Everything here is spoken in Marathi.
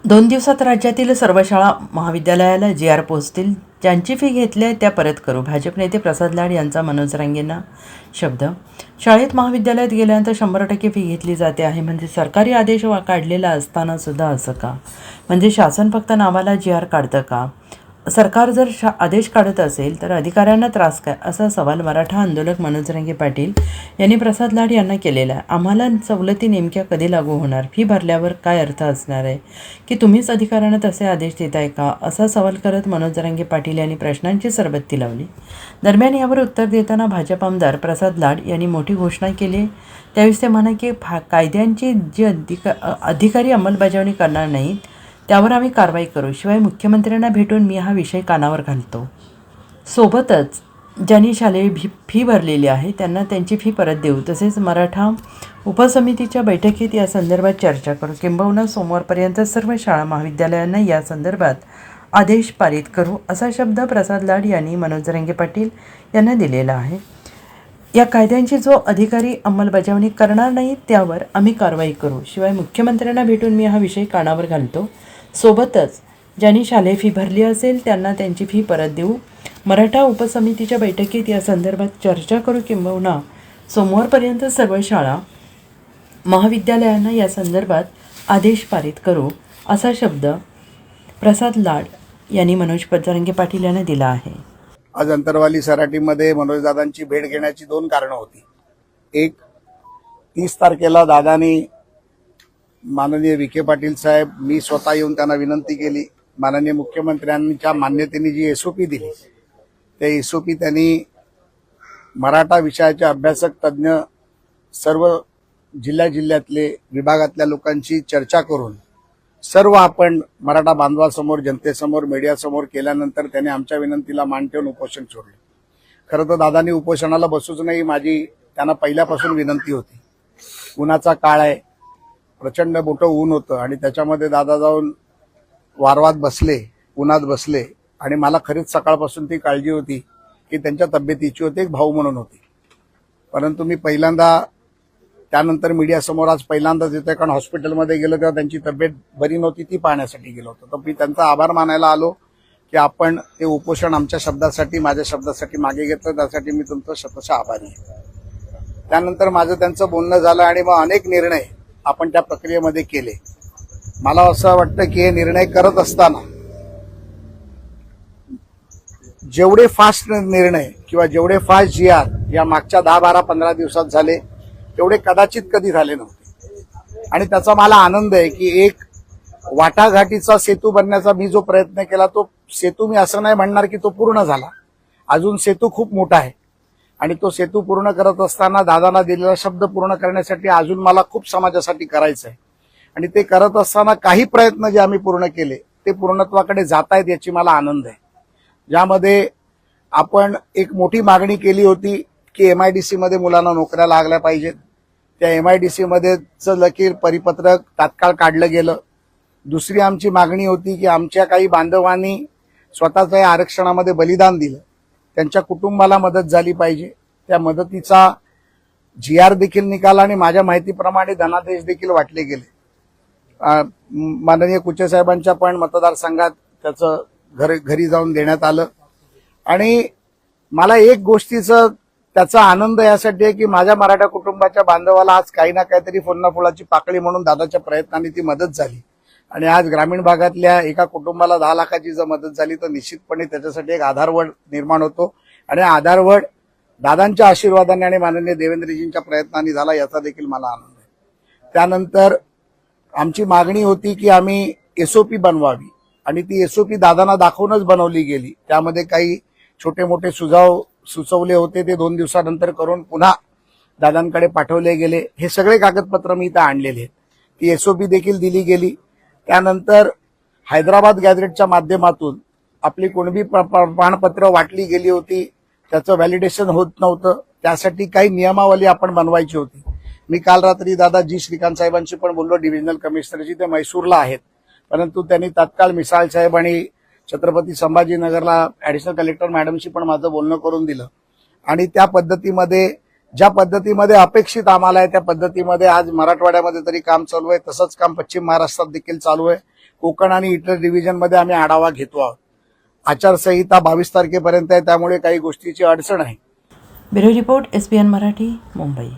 2 दिवसात राज्यातील सर्व शाळा महाविद्यालयाला जी.आर. पोहोचतील. ज्यांची फी घेतली आहे त्या परत करू. भाजप नेते प्रसाद लाड यांचा मनोज रांगेंना शब्द. शाळेत महाविद्यालयात गेल्यानंतर 100% फी घेतली जाते आहे. म्हणजे सरकारी आदेश काढलेला असताना सुद्धा असं का? म्हणजे शासन फक्त नावाला जी.आर. काढतं का? सरकार जर आदेश काढत असेल तर अधिकाऱ्यांना त्रास काय, असा सवाल मराठा आंदोलक मनोज रांगे पाटील यांनी प्रसाद लाड यांना केलेला आहे. आम्हाला सवलती नेमक्या कधी लागू होणार? फी भरल्यावर काय अर्थ असणार आहे की तुम्हीच अधिकाऱ्यांना तसे आदेश देताय का, असा सवाल करत मनोज रांगे पाटील यांनी प्रश्नांची सरबत्ती लावली. दरम्यान यावर उत्तर देताना भाजप आमदार प्रसाद लाड यांनी मोठी घोषणा केली. त्यावेळेस ते म्हणाले की कायद्यांची जी अधिकारी अंमलबजावणी करणार नाहीत त्यावर आम्ही कारवाई करू. शिवाय मुख्यमंत्र्यांना भेटून मी हा विषय कानावर घालतो. सोबतच ज्यांनी शालेय फी भरलेली आहे त्यांना त्यांची फी परत देऊ. तसेच मराठा उपसमितीच्या बैठकीत या संदर्भात चर्चा करू. किंबहुना सोमवारपर्यंत सर्व शाळा महाविद्यालयांना या संदर्भात आदेश पारित करू, असा शब्द प्रसाद लाड यांनी मनोज रांगे पाटील यांना दिलेला आहे. या कायद्यांची जो अधिकारी अंमलबजावणी करणार नाहीत त्यावर आम्ही कारवाई करू. शिवाय मुख्यमंत्र्यांना भेटून मी हा विषय कानावर घालतो. सोबतच ज्यांनी शालेय फी भरली असेल त्यांना त्यांची फी परत देऊ. मराठा उपसमितीच्या बैठकीत या संदर्भात चर्चा करू. किंबहुना सोमवारपर्यंत सर्व शाळा महाविद्यालयांना या संदर्भात आदेश पारित करू, असा शब्द प्रसाद लाड यांनी मनोज रांगे पाटील यांना दिला आहे. आज अंतरवाली सराटीमध्ये मनोजदादांची भेट घेण्याची 2 कारणं होती. एक, 30 तारखेला दादानी माननीय विखे पाटील साहेब, मी स्वतः येऊन त्यांना विनंती केली. माननीय मुख्यमंत्र्यांच्या मान्यतेने जी एसओपी दिली त्या एसओपी त्यांनी मराठा विषयाचे अभ्यासक तज्ज्ञ सर्व जिल्ह्यातले विभागातल्या लोकांची चर्चा करून सर्व आपण मराठा बांधवासमोर, जनतेसमोर, मीडियासमोर केल्यानंतर त्याने आमच्या विनंतीला मान ठेवून उपोषण सोडले. खरं तर दादांनी उपोषणाला बसूच नाही, माझी त्यांना पहिल्यापासून विनंती होती. उन्हाचा काळ आहे, प्रचंड मोठं ऊन होतं आणि त्याच्यामध्ये दादा जाऊन वारवात बसले, उन्हात बसले आणि मला खरीच सकाळपासून ती काळजी होती की त्यांच्या तब्येतीची होती, एक भाऊ म्हणून होती. परंतु मी पहिल्यांदा त्यानंतर मीडियासमोर आज पहिल्यांदाच येतोय, कारण हॉस्पिटलमध्ये गेलो तेव्हा त्यांची तब्येत बरी नव्हती, ती पाहण्यासाठी गेलो होतो. तर मी त्यांचा आभार मानायला आलो की आपण ते उपोषण आमच्या शब्दासाठी, माझ्या शब्दासाठी मागे घेतलं, त्यासाठी मी तुमचं शतशः आभारी आहे. त्यानंतर माझं त्यांचं बोलणं झालं आणि मग अनेक निर्णय आपण त्या प्रक्रियेमध्ये केले. मला असं वाटतं की हे निर्णय करत असताना जेवढे फास्ट निर्णय किंवा जेवढे फास्ट जी.आर. या मागच्या 10, 12, 15 दिवसात झाले तेवढे कदाचित कधी झाले नव्हते. आणि त्याचा मला आनंद आहे की एक वाटाघाटीचा सेतू बनण्याचा मी जो प्रयत्न केला तो सेतू, मी असं नाही म्हणणार की तो पूर्ण झाला. अजून सेतू खूप मोठा आहे आणि तो सेतू पूर्ण करत असताना दादांना दिलेला शब्द पूर्ण करण्यासाठी अजून मला खूप समाजासाठी करायचं आहे. आणि ते करत असताना काही प्रयत्न जे आम्ही पूर्ण केले ते पूर्णत्वाकडे जात आहेत, याची मला आनंद आहे. ज्यामध्ये आपण एक मोठी मागणी केली होती की MIDC मध्ये मुलांना नोकऱ्या लागल्या पाहिजेत. त्या MIDC मध्येच लकीर परिपत्रक तात्काळ काढलं गेलं. दुसरी आमची मागणी होती की आमच्या काही बांधवांनी स्वतःच्या या आरक्षणामध्ये बलिदान दिलं, त्यांच्या कुटुंबाला मदत झाली पाहिजे. त्या मदतीचा जी.आर. देखील निघाला आणि माझ्या माहितीप्रमाणे धनादेश देखील वाटले गेले. माननीय कुचे साहेबांच्या पण मतदारसंघात त्याचं घरी जाऊन देण्यात आलं. आणि मला एक गोष्टीचं त्याचा आनंद यासाठी आहे की माझ्या मराठा कुटुंबाच्या बांधवाला आज काही ना काहीतरी फुलाची पाकळी म्हणून दादाच्या प्रयत्नांनी ती मदत झाली. आणि आज ग्रामीण भागातल्या एका कुटुंबाला 10 लाखाची जर मदत झाली तर निश्चितपणे त्याच्यासाठी एक आधारवड निर्माण होतो. आणि आधारवड दादांच्या आशीर्वादाने आणि माननीय देवेंद्रजींच्या प्रयत्नांनी झाला, याचा देखील मला आनंद आहे. त्यानंतर आमची मागणी होती की आम्ही एसओपी बनवावी आणि ती एसओपी दादांना दाखवूनच बनवली गेली. त्यामध्ये काही छोटे मोठे सुझाव सुचवले होते, ते 2 दिवसानंतर करून पुन्हा दादांकडे पाठवले गेले. हे सगळे कागदपत्र मी इथं आणलेले आहेत. ती एसओपी देखील दिली गेली. त्यानंतर हैदराबाद गॅझेटच्या माध्यमातून आपली कुणबी प्रमाणपत्र वाटली गेली होती, त्याचं व्हॅलिडेशन होत नव्हतं, त्यासाठी काही नियमावली आपण बनवायची होती. मी काल रात्री दादा जी श्रीकांत साहेबांशी पण बोललो, डिव्हिजनल कमिशनरशी, ते मैसूरला आहेत. परंतु त्यांनी तात्काळ मिसाळ साहेब आणि छत्रपती संभाजीनगरला ऍडिशनल कलेक्टर मॅडमशी पण माझं बोलणं करून दिलं. आणि त्या पद्धतीमध्ये ज्या पद्धतीमध्ये अपेक्षित आम्हाला आहे त्या पद्धतीमध्ये आज मराठवाड्यामध्ये तरी काम चालू आहे. तसंच काम पश्चिम महाराष्ट्रात देखील चालू आहे. कोकण आणि इतर डिव्हिजनमध्ये आम्ही आढावा घेतो आहोत. आचारसंहिता 22 तारखेपर्यंत आहे, त्यामुळे काही गोष्टीची अडचण आहे. Bureau report, SBN Marathi, Mumbai.